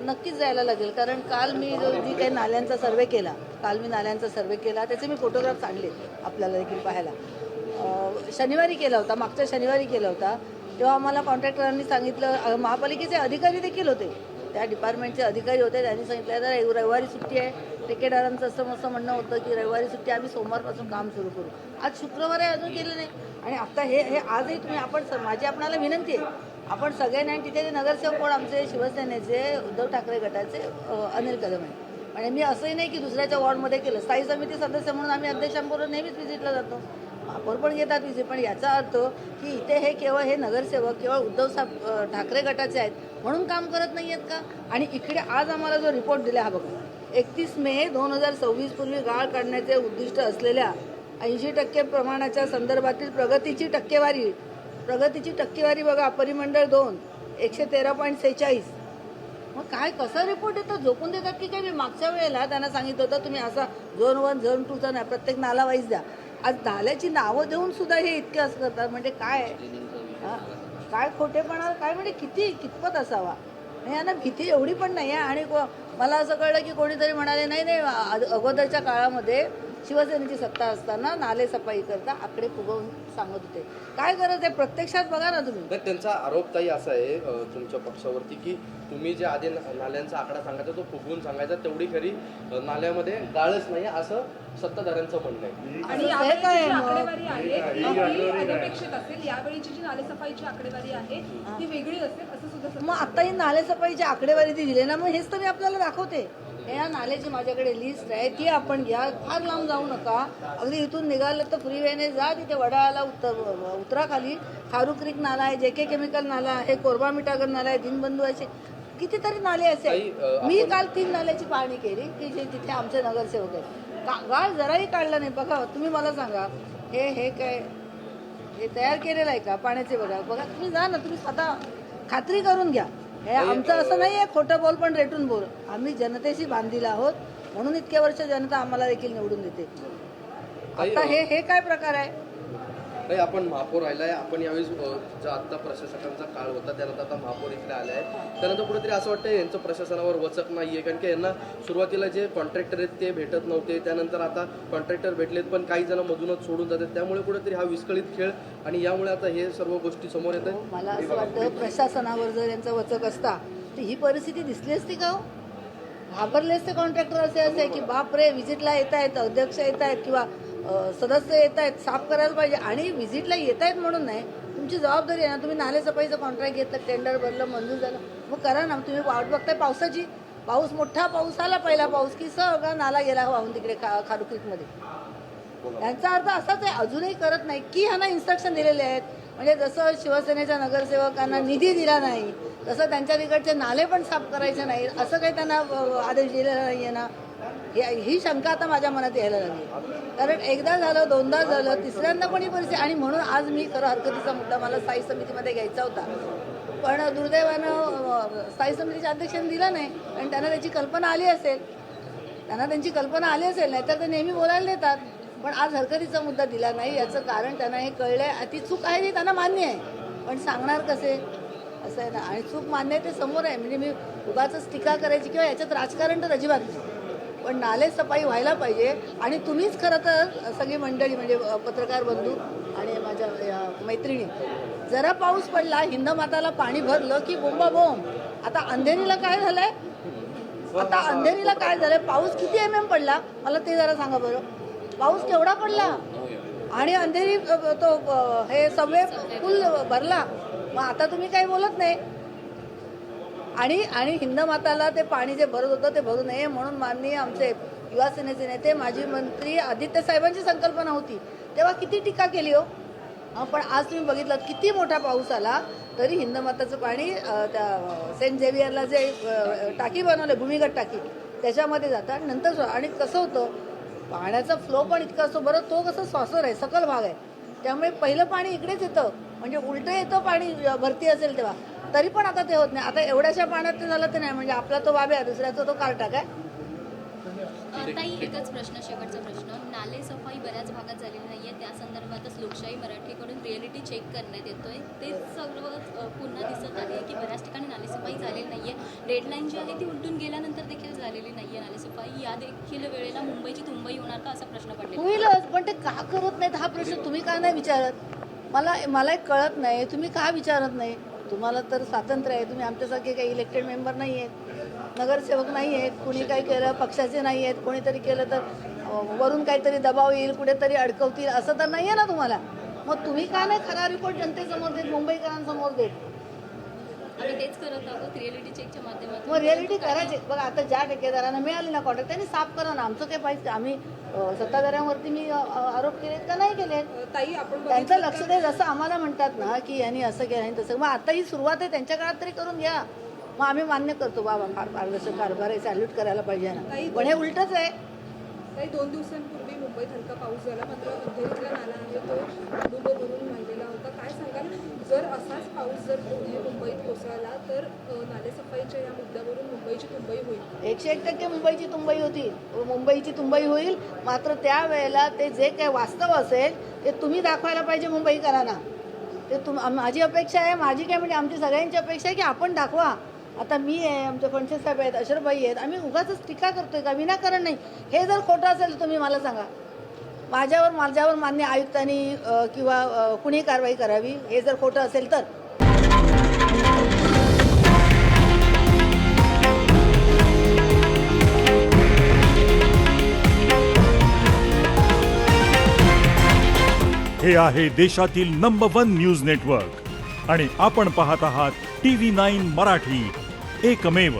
नक्कीच जायला लागेल, कारण काल मी जी काही नाल्यांचा सर्वे केला, त्याचे मी फोटोग्राफ्स आणले आपल्याला देखील पाहायला. शनिवारी केला होता, मागच्या शनिवारी केला होता. तेव्हा आम्हाला कॉन्ट्रॅक्टरांनी सांगितलं, महापालिकेचे अधिकारी देखील होते, त्या डिपार्टमेंटचे अधिकारी होते, त्यांनी सांगितलं तर रविवारी सुट्टी आहे. ठेकेदारांचं असं म्हणणं होतं की रविवारी सुट्टी, आम्ही सोमवारपासून काम सुरू करू. आज शुक्रवार आहे, अजून केलं नाही. आणि आता हे आजही तुम्ही माझी आपणाला विनंती आहे, आपण सगळ्यांनी, आणि तिथे नगरसेवक कोण आमचे शिवसेनेचे उद्धव ठाकरे गटाचे अनिल कदम आहे. म्हणजे मी असंही नाही की दुसऱ्याच्या वॉर्डमध्ये केलं. स्थायी समिती सदस्य म्हणून आम्ही अध्यक्षांबरोबर नेहमीच व्हिजिटला जातो, महापौर पण घेतात व्हिजिट. पण याचा अर्थ की इथे हे नगरसेवक केवळ उद्धव ठाकरे गटाचे आहेत म्हणून काम करत नाही आहेत का? आणि इकडे आज आम्हाला जो रिपोर्ट दिला, हा बघा, 31 मे 2026 पूर्वी गाळ काढण्याचे उद्दिष्ट असलेल्या 80% प्रमाणाच्या संदर्भातील प्रगतीची टक्केवारी बघा, परिमंडळ 2 113.46. मग काय कसा रिपोर्ट येतो? झोपून देतात की काय? मी मागच्या वेळेला त्यांना सांगितलं होतं तुम्ही असा झोन 1 झोन 2चा नाही, प्रत्येक नाला वाईज द्या. आज नाल्याची नावं देऊन सुद्धा हे इतके असं करतात, म्हणजे काय खोटेपणा, काय म्हणजे कितपत असावा. यांना भीती एवढी पण नाही आहे. आणि मला असं कळलं की कोणीतरी म्हणाले नाही अगोदरच्या काळामध्ये शिवसेनेची सत्ता असताना नाले सफाई करता आकडे फुगवून सांगत होते. काय गरज आहे? प्रत्यक्षात बघा ना तुम्ही. त्यांचा आरोप ताई असा आहे तुमच्या पक्षावरती की तुम्ही जे आधी नाल्यांचा आकडा सांगायचा तो फुगवून सांगायचा, तेवढी खरी नाल्यामध्ये गाळच नाही असं सत्ताधाऱ्यांचं म्हणणं आहे. आणि यावेळीची आकडेवारी आहे ती अनपेक्षित असेल, यावेळीची जी नालेसफाईची आकडेवारी आहे ती वेगळी असेल असं सुद्धा. मग आता ही नालेसफाईची आकडेवारी ती दिली ना, मग हेच तर मी आपल्याला दाखवते. या नाल्याची माझ्याकडे लिस्ट आहे, ती आपण घ्या. फार लांब जाऊ नका, अगदी इथून निघालं तर फ्रीवेने जा, तिथे वडाळ्याला उतरा. खाली खारू क्रीक नाला आहे, JK केमिकल नाला आहे, कोरबा मिठागर नाला आहे, दीनबंधू आहे, कितीतरी नाले असे. मी काल 3 नाल्याची पाहणी केली की जे तिथे आमचे नगरसेवक आहेत. गाळ जराही काढला नाही. बघा तुम्ही मला सांगा, हे काय हे तयार केलेलं आहे का पाण्याचे? बघा तुम्ही जा ना, तुम्ही स्वतः खात्री करून घ्या. हे आमचं असं नाही आहे खोटं बोल पण रेटून बोल. आम्ही जनतेशी बांधीला आहोत, म्हणून इतक्या वर्ष जनता आम्हाला देखील निवडून देते. आता हे काय प्रकार आहे? नाही, आपण महापौर राहिलाय, आपण यावेळी जो आता प्रशासकांचा काळ होता त्यानंतर आता महापौर इकडे आले आहे, त्यानंतर कुठेतरी असं वाटतं यांचं प्रशासनावर वचक नाही आहे. कारण की यांना सुरुवातीला जे कॉन्ट्रॅक्टर आहेत ते भेटत नव्हते, त्यानंतर आता कॉन्ट्रॅक्टर भेटलेत पण काही जण मधूनच सोडून जातात, त्यामुळे कुठेतरी हा विस्कळीत खेळ आणि यामुळे आता हे सर्व गोष्टी समोर येतात. मला असं वाटतं प्रशासनावर जर यांचा वचक असता तर ही परिस्थिती दिसली असती का? घाबरले असते कॉन्ट्रॅक्टर असे की बापरे, व्हिजिटला येत आहेत, अध्यक्ष येत आहेत किंवा सदस्य येत आहेत, साफ करायला पाहिजे. आणि व्हिजिटला येत आहेत म्हणून नाही, तुमची जबाबदारी आहे ना. तुम्ही नालेसफाईचं कॉन्ट्रॅक्ट घेतलं, टेंडर भरलं, मंजूर झालं, मग करा ना. तुम्ही वाट बघताय पावसाची. मोठा पाऊस आला, पहिला पाऊस, की सगळा नाला गेला वाहून तिकडे खारू क्रीकमध्ये. यांचा अर्थ असाच आहे, अजूनही करत नाही की ह्यांना इन्स्ट्रक्शन दिलेले आहेत. म्हणजे जसं शिवसेनेच्या नगरसेवकांना निधी दिला नाही तसं त्यांच्या तिकडचे नाले पण साफ करायचे नाही, असं काही त्यांना आदेश दिलेला नाही आहे ना. ही शंका आता माझ्या मनात यायला लागली. कारण एकदा झालं, दोनदा झालं, तिसऱ्यांदा पण ही परिस्थिती. आणि म्हणून आज मी खरं हरकतीचा मुद्दा मला स्थायी समितीमध्ये घ्यायचा होता, पण दुर्दैवानं स्थायी समितीच्या अध्यक्षांनी दिला नाही. आणि त्यांना त्यांची कल्पना आली असेल, नाहीतर ते नेहमी बोलायला देतात. पण आज हरकतीचा मुद्दा दिला नाही, याचं कारण त्यांना हे कळलंय. ती चूक आहे ती त्यांना मान्य आहे, पण सांगणार कसे असं आहे ना. आणि चूक मान्य आहे ते समोर आहे. म्हणजे मी उगाचच टीका करायची किंवा याच्यात राजकारण तर अजिबात नाही, पण नाले सफाई व्हायला पाहिजे. आणि तुम्हीच खरं तर सगळी मंडळी, म्हणजे पत्रकार बंधू आणि माझ्या मैत्रिणी, जरा पाऊस पडला, हिंदमाताला पाणी भरलं की बोंबाबोंब. आता अंधेरीला काय झालंय? पाऊस किती MM पडला मला ते जरा सांगा बरं. पाऊस केवढा पडला? आणि अंधेरी तो हे सबवे फुल भरला. मग आता तुम्ही काही बोलत नाही. आणि हिंदमाताला ते पाणी जे भरत होतं ते भरू नये म्हणून माननीय आमचे युवा सेनेचे नेते, माजी मंत्री आदित्य साहेबांची संकल्पना होती, तेव्हा किती टीका केली हो. पण आज तुम्ही बघितलं किती मोठा पाऊस आला तरी हिंदमाताचं पाणी त्या सेंट झेवियरला जे टाकी बनवलं, भूमिगत टाकी, त्याच्यामध्ये जातं. नंतर आणि कसं होतं, पाण्याचा फ्लो पण इतका असतो. बरं, तो कसं सॉसर आहे, सकल भाग आहे, त्यामुळे पहिलं पाणी इकडेच येतं, म्हणजे उलटं येतं पाणी भरती असेल तेव्हा. तरी पण आता ते होत नाही. आता एवढ्याशा पाण्यात ते झालं ते नाही, म्हणजे आपला तो बाब्या, दुसऱ्याचा तो कार्टा काय. ताई एकच प्रश्न, शेवटचा प्रश्न. नाले सफाई बऱ्याच भागात झालेली नाहीये, त्या संदर्भातच लोकशाही मराठीकडून रिअलिटी चेक करण्यात येतोय. ते सर्व पुन्हा दिसत आहे की बऱ्याच ठिकाणी नालेसफाई झालेली नाहीये. डेडलाईन जी आहे ती उलटून गेल्यानंतर देखील झालेली नाहीये नालेसफाई. या देखील वेळेला मुंबईची तुंबई होणार का, असा प्रश्न पडलेला आहे. होईलच, पण ते का करत नाहीत हा प्रश्न तुम्ही का नाही विचारत? मला एक कळत नाही, तुम्ही का विचारत नाही? तुम्हाला तर स्वातंत्र्य आहे, तुम्ही आमच्यासारखे काही इलेक्टेड मेंबर नाही आहेत, नगरसेवक नाही आहेत, कुणी काही केलं पक्षाचे नाही आहेत, कोणीतरी केलं तर वरून काहीतरी दबाव येईल, कुठेतरी अडकवतील, असं तर नाही आहे ना तुम्हाला. मग तुम्ही का नाही खरा रिपोर्ट जनतेसमोर देत, मुंबईकरांसमोर देत? आम्ही तेच करत आहोत रिअलिटी चेकच्या माध्यमातून. मग रिअलिटी करायची. बघा आता ज्या ठेकेदारांना मिळाली ना कॉन्ट्रॅक्ट त्यांनी साफ करा ना. आमचं काय पाहिजे? आम्ही सत्ताधाऱ्यांवरती मी आरोप केलेत का नाही केलेत? ताई आपण त्यांचं लक्ष दे. जसं आम्हाला म्हणतात ना की यांनी असं केलं आणि तसं, मग आता ही सुरुवात आहे, त्यांच्या काळात तरी करून घ्या. मग आम्ही मान्य करतो, बाबा फार पारदर्शक कारभार आहे, सॅल्यूट करायला पाहिजे ना. पण हे उलटच आहे. ताई 2 दिवसांपूर्वी मुंबईत हलका पाऊस झाला, मात्र अंधेरीतला नाला आहे तो डुबो भरून वाहिलेला होता. काय सांगाल, जर असाच पाऊस जर पुणे मुंबईत कोसळला तर नालेसफाईच्या या मुद्द्यावरून मुंबईची तुंबई होईल? 101% मुंबईची तुंबई होती, मुंबईची तुंबई होईल. मात्र त्यावेळेला ते जे काही वास्तव असेल ते तुम्ही दाखवायला पाहिजे मुंबईकरांना. ते माझी अपेक्षा आहे, माझी काय म्हणजे आमची सगळ्यांची अपेक्षा आहे की आपण दाखवा. आता मी आहे, आमचे फडसे साहेब आहेत, अशरफबाई आहेत, आम्ही उगाच टीका करतोय का? विनाकारण नाही. हे जर खोटं असेल तर तुम्ही मला सांगा. माझ्यावर मान्य आयुक्तांनी किंवा कुणी कारवाई करावी, हे जर खोटं असेल तर. हे आहे देशातील नंबर 1 न्यूज नेटवर्क आणि आपण पाहत आहात TV9 मराठी, एकमेव.